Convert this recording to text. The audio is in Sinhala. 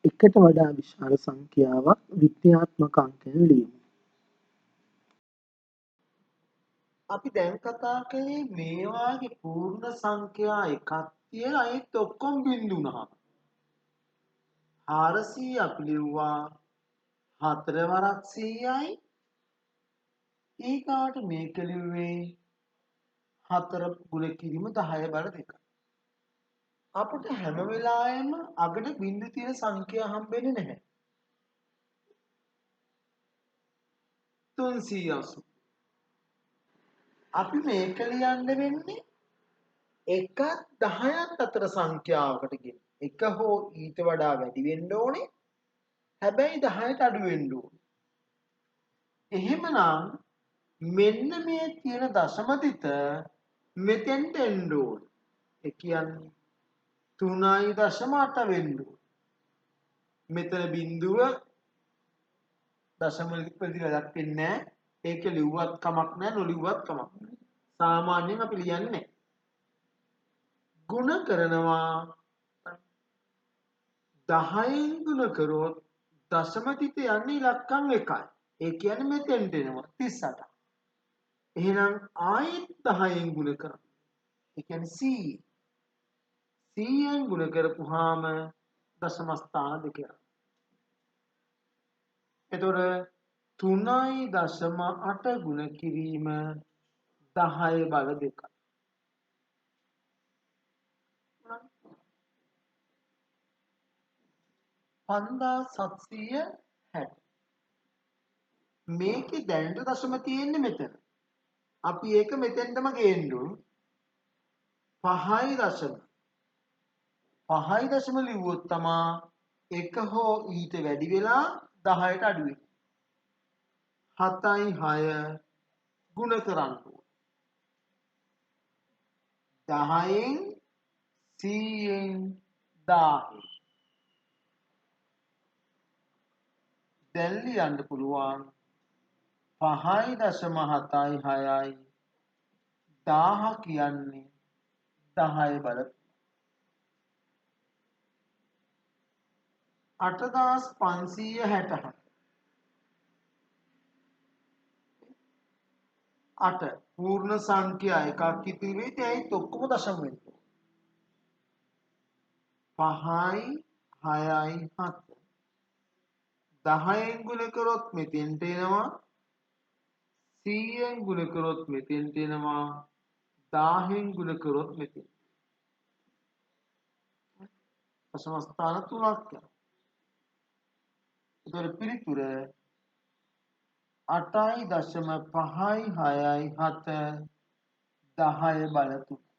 එකට වඩා විශාල සංඛ්‍යාවක් විද්‍යාත්මක අංකයෙන් ලියමු. අපි දැන් කතා කළේ මේ වාගේ පූර්ණ සංඛ්‍යා එකක් තියලා ඒත් ඔක්කොම බිඳු වුණා. 400 අපි ලිව්වා 4 වරක් 100යි. ඊගාට මේක ලිව්වේ 4 ගුණ කිරීම 10 බල 2. අපිට හැම වෙලාවෙම අගට බිඳු තියෙන සංඛ්‍යා හම්බෙන්නේ නැහැ. 380. අපි මේක ලියන්න වෙන්නේ 1 10ත් අතර සංඛ්‍යාවකට ගෙන. 1 හෝ ඊට වඩා වැඩි වෙන්න ඕනේ. හැබැයි 10ට අඩු වෙන්න ඕනේ. එහෙමනම් මෙන්න මේ තියෙන දශමතිත මෙතෙන්ට එන්න ඕනේ. ඒ කියන්නේ 3.8 වෙන්න ඕනේ. මෙතන බිඳුව දශම ප්‍රතිලයක් වෙන්නේ නැහැ. ඒක ලිව්වත් කමක් නැහැ, නොලිව්වත් කමක් නැහැ. සාමාන්‍යයෙන් අපි ලියන්නේ නැහැ. ගුණ කරනවා 10න් ගුණ කරොත් දශමතිත යන්නේ ඉලක්කම් 1යි. ඒ කියන්නේ මෙතෙන්ට එනවා 38. එහෙනම් ආයෙත් 10න් ගුණ කරනවා. ඒ කියන්නේ 100. 100න් ගුණ කරපුවාම දශම ස්ථාන දෙක යනවා. එතකොට 3.8 ගුණ කිරීම 10 බල 2යි. 5760. මේකේ දැනට දශම තියෙන්නේ මෙතන. අපි ඒක මෙතෙන්ටම ගේන්න ඕන. 5යි දශම. 5යි දශම ලිව්වොත් තමා 1 හෝ ඊට වැඩි වෙලා 10ට අඩු වෙන්නේ. 7යි 6 ගුණ කරන්න ඕන. 10න් 100න් 1000. දැන් ලියන්න පුළුවන් 5.7යි 6යි 1000 කියන්නේ 10 බල 8567. 8 පූර්ණ සංඛ්‍යා එකක් ඉතිරි වෙයි. ඒත් ඔක්කොම දශම වෙන්න. 5යි 6යි 7. 10න් ගුණ කරොත් මෙතෙන්ට එනවා. 100න් ගුණ කරොත් මෙතෙන්ට එනවා. 1000න් ගුණ කරොත් මෙතෙන්ට. දශම ස්ථාන 3ක් යනවා. ඒතර පිළිතුර 8.5යි 6යි 7 10 බල 3.